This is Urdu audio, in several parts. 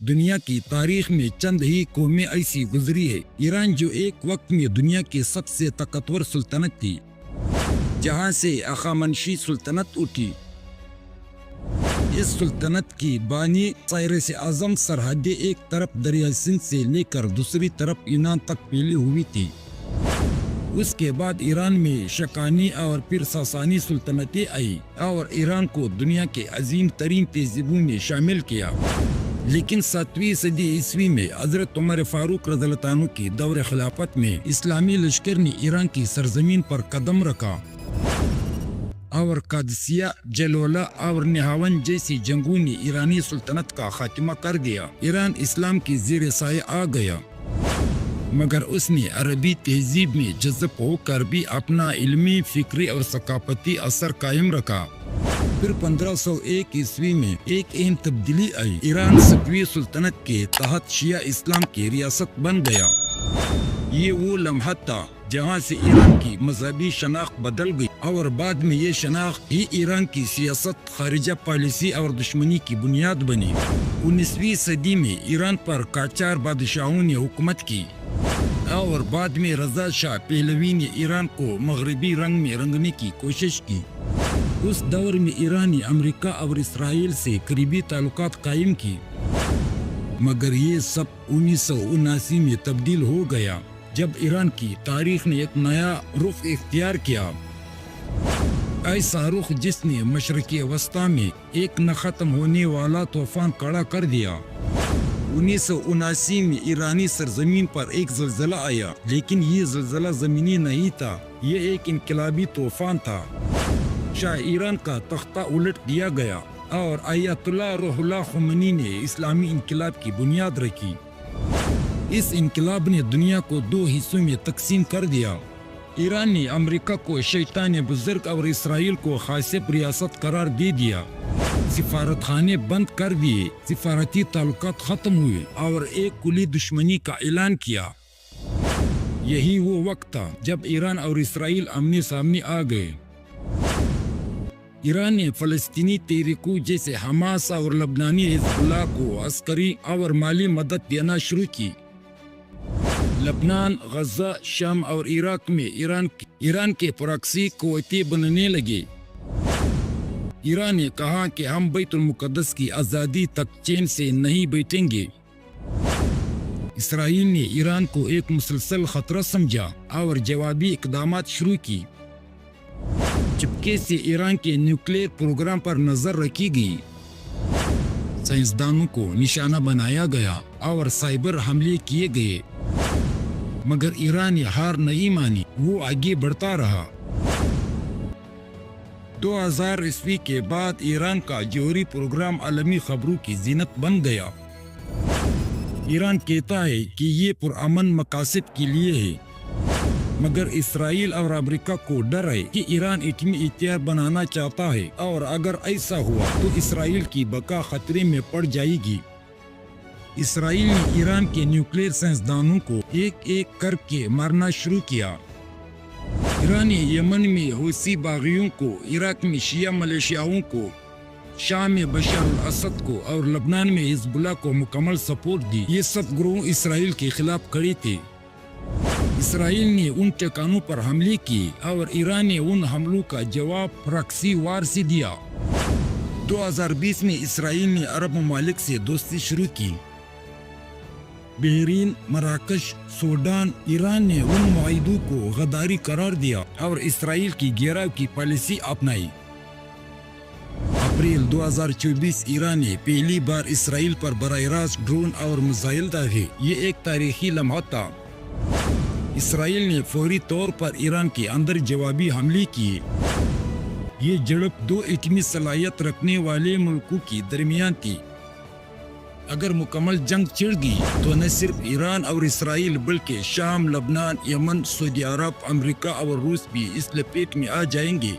دنیا کی تاریخ میں چند ہی قومیں ایسی گزری ہے۔ ایران جو ایک وقت میں دنیا کی سب سے طاقتور سلطنت تھی، جہاں سے ہخامنشی سلطنت اٹھی۔ اس سلطنت کی بانی سائرس اعظم سرحدیں ایک طرف دریائے سندھ سے لے کر دوسری طرف یونان تک پھیلی ہوئی تھی۔ اس کے بعد ایران میں شکانی اور پھر ساسانی سلطنتیں آئی اور ایران کو دنیا کے عظیم ترین تہذیبوں میں شامل کیا۔ لیکن 7ویں صدی عیسوی میں حضرت عمر فاروق رضی اللہ عنہ کی دور خلافت میں اسلامی لشکر نے ایران کی سرزمین پر قدم رکھا اور قادسیہ، جلولہ اور نہاون جیسی جنگوں نے ایرانی سلطنت کا خاتمہ کر دیا۔ ایران اسلام کی زیر سایہ آ گیا، مگر اس نے عربی تہذیب میں جذب ہو کر بھی اپنا علمی، فکری اور ثقافتی اثر قائم رکھا۔ پھر 1501 عیسوی میں ایک اہم تبدیلی آئی۔ ایران صفوی سلطنت کے تحت شیعہ اسلام کی ریاست بن گیا۔ یہ وہ لمحہ تھا جہاں سے ایران کی مذہبی شناخت بدل گئی اور بعد میں یہ شناخت ہی ایران کی سیاست، خارجہ پالیسی اور دشمنی کی بنیاد بنی۔ 19ویں صدی میں ایران پر قاجار بادشاہوں نے حکومت کی اور بعد میں رضا شاہ پہلوی نے ایران کو مغربی رنگ میں رنگنے کی کوشش کی۔ اس دور میں ایران نے امریکہ اور اسرائیل سے قریبی تعلقات قائم کی، مگر یہ سب 1979 میں تبدیل ہو گیا جب ایران کی تاریخ نے ایک نیا رخ اختیار کیا۔ ایسا رخ جس نے مشرقی وسطی میں ایک نہ ختم ہونے والا طوفان کھڑا کر دیا۔ 1979 میں ایرانی سرزمین پر ایک زلزلہ آیا، لیکن یہ زلزلہ زمینی نہیں تھا، یہ ایک انقلابی طوفان تھا۔ شاہ ایران کا تختہ الٹ دیا گیا اور آیت اللہ روح اللہ خمینی نے اسلامی انقلاب کی بنیاد رکھی۔ اس انقلاب نے دنیا کو 2 حصوں میں تقسیم کر دیا۔ ایران نے امریکہ کو شیطان بزرگ اور اسرائیل کو خاصب ریاست قرار دے دیا۔ سفارت خانے بند کر دیے، سفارتی تعلقات ختم ہوئے اور ایک کلی دشمنی کا اعلان کیا۔ یہی وہ وقت تھا جب ایران اور اسرائیل آمنے سامنے آ گئے۔ ایران نے فلسطینی تحریکوں جیسے حماس اور لبنانی حزب اللہ کو عسکری اور مالی مدد دینا شروع کی۔ لبنان، غزہ، شام اور عراق میں ایران کے پراکسی قوتیں بننے لگے۔ ایران نے کہا کہ ہم بیت المقدس کی آزادی تک چین سے نہیں بیٹھیں گے۔ اسرائیل نے ایران کو ایک مسلسل خطرہ سمجھا اور جوابی اقدامات شروع کی۔ چپکے سے ایران کے نیوکلیئر پروگرام پر نظر رکھی گئی، سائنسدانوں کو نشانہ بنایا گیا اور سائبر حملے کیے گئے، مگر ایران نے ہار نہیں مانی، وہ آگے بڑھتا رہا۔ 2000 عیسوی کے بعد ایران کا جوہری پروگرام عالمی خبروں کی زینت بن گیا۔ ایران کہتا ہے کہ یہ پرامن مقاصد کے لیے ہے، مگر اسرائیل اور امریکہ کو ڈر ہے کہ ایران ایٹمی ہتھیار بنانا چاہتا ہے اور اگر ایسا ہوا تو اسرائیل کی بقا خطرے میں پڑ جائے گی۔ اسرائیل نے ایران کے نیوکلیئر سائنسدانوں کو ایک ایک کر کے مارنا شروع کیا۔ ایران نے یمن میں حوثی باغیوں کو، عراق میں شیعہ ملیشیاؤں کو، شام میں بشار الاسد کو اور لبنان میں حزب اللہ کو مکمل سپورٹ دی۔ یہ سب گروہ اسرائیل کے خلاف کھڑے تھے۔ اسرائیل نے ان ٹھکانوں پر حملے کیے اور ایران نے ان حملوں کا جواب پراکسی وار سے دیا۔ 2020 میں اسرائیل نے عرب ممالک سے دوستی شروع کی۔ بحرین، مراکش، سوڈان، ایران نے ان معاہدوں کو غداری قرار دیا اور اسرائیل کی گھیراؤ کی پالیسی اپنائی۔ اپریل 2024 ایران نے پہلی بار اسرائیل پر براہ راست ڈرون اور میزائل داغے۔ یہ ایک تاریخی لمحہ تھا۔ اسرائیل نے فوری طور پر ایران کے اندر جوابی حملے کیے۔ یہ جھڑپ 2 ایٹمی صلاحیت رکھنے والے ملکوں کے درمیان تھی۔ اگر مکمل جنگ چھڑ گئی تو نہ صرف ایران اور اسرائیل بلکہ شام، لبنان، یمن، سعودی عرب، امریکہ اور روس بھی اس لپیٹ میں آ جائیں گے۔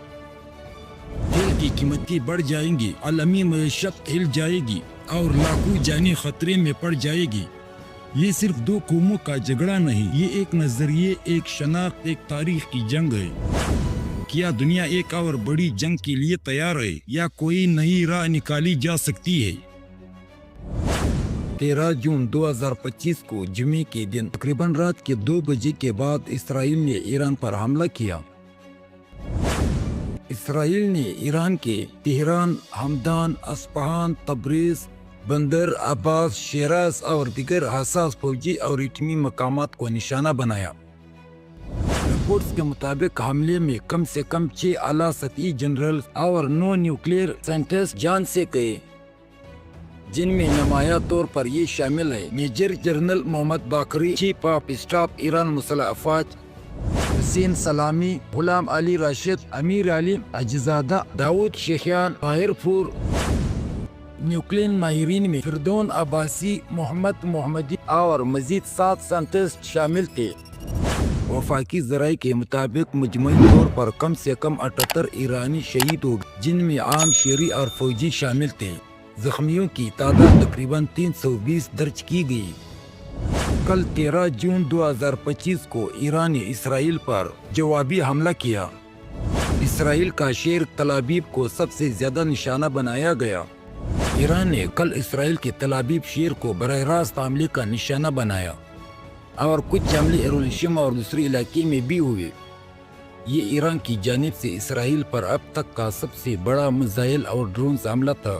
تیل کی قیمتیں بڑھ جائیں گی، عالمی معیشت ہل جائے گی اور لاکھوں جانیں خطرے میں پڑ جائے گی۔ یہ صرف 2 قوموں کا جھگڑا نہیں، یہ ایک نظریے، ایک شناخت، ایک تاریخ کی جنگ ہے۔ کیا دنیا ایک اور بڑی جنگ کے لیے تیار ہے یا کوئی نئی راہ نکالی جا سکتی ہے؟ 13 جون 2025 کو جمعے کے دن تقریباً رات کے 2 بجے کے بعد اسرائیل نے ایران پر حملہ کیا۔ اسرائیل نے ایران کے تہران، ہمدان، اصفہان، تبریز، بندر عباس، شیراز اور دیگر حساس فوجی اور ایٹمی مقامات کو نشانہ بنایا۔ رپورٹس کے مطابق حملے میں کم سے کم 6 اعلیٰ سطحی جنرل اور 9 نیوکلیئر سائنٹسٹ جان سے گئے، جن میں نمایاں طور پر یہ شامل ہے major general Mohammad Bagheri, chief of staff Iran مسلح افواج، حسین سلامی، غلام علی راشد، امیر علی حاجیزادہ، داؤد شیخیان، طاہر پور۔ نیوکلیئر ماہرین میں فردون عباسی، محمد محمدی اور مزید 7 سائنٹسٹ شامل تھے۔ وفاقی ذرائع کے مطابق مجموعی طور پر کم سے کم 78 ایرانی شہید ہو گئے، جن میں عام شہری اور فوجی شامل تھے۔ زخمیوں کی تعداد تقریباً 320 درج کی گئی۔ کل 13 جون 2025 کو ایران نے اسرائیل پر جوابی حملہ کیا۔ اسرائیل کا شہر تل ابیب کو سب سے زیادہ نشانہ بنایا گیا۔ ایران نے کل اسرائیل کے تل ابیب شہر کو براہ راست حملے کا نشانہ بنایا اور کچھ حملے یروشلم اور دوسرے علاقے میں بھی ہوئے۔ یہ ایران کی جانب سے اسرائیل پر اب تک کا سب سے بڑا میزائل اور ڈرون حملہ تھا۔